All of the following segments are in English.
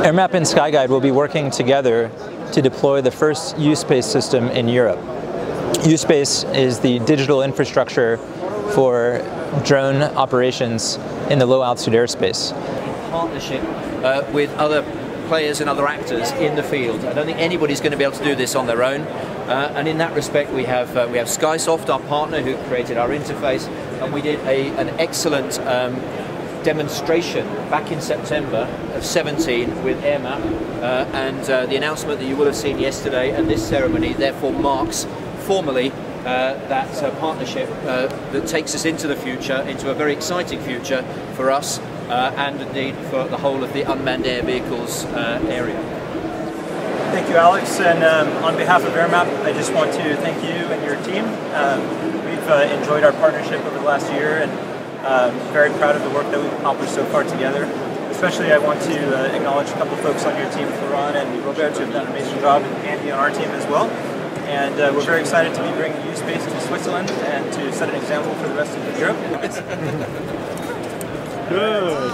AirMap and Skyguide will be working together to deploy the first U-Space system in Europe. U-Space is the digital infrastructure for drone operations in the low-altitude airspace. Partnership with other players and other actors in the field. I don't think anybody's going to be able to do this on their own. And in that respect, we have Skysoft, our partner, who created our interface, and we did an excellent demonstration back in September of 17 with AirMap, and the announcement that you will have seen yesterday, and this ceremony therefore marks formally that partnership that takes us into the future, into a very exciting future for us and indeed for the whole of the unmanned air vehicles area. Thank you, Alex, and on behalf of AirMap, I just want to thank you and your team. We've enjoyed our partnership over the last year, and very proud of the work that we've accomplished so far together. Especially I want to acknowledge a couple of folks on your team, Florent and Robert, who have done an amazing job, and Andy on our team as well. And we're very excited to be bringing U-Space to Switzerland and to set an example for the rest of Europe. Good.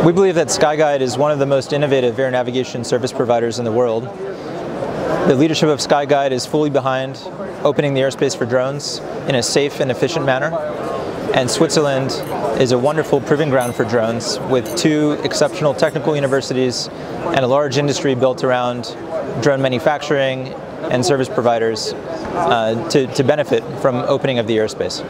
We believe that Skyguide is one of the most innovative air navigation service providers in the world. The leadership of Skyguide is fully behind opening the airspace for drones in a safe and efficient manner. And Switzerland is a wonderful proving ground for drones, with 2 exceptional technical universities and a large industry built around drone manufacturing and service providers to benefit from opening of the airspace.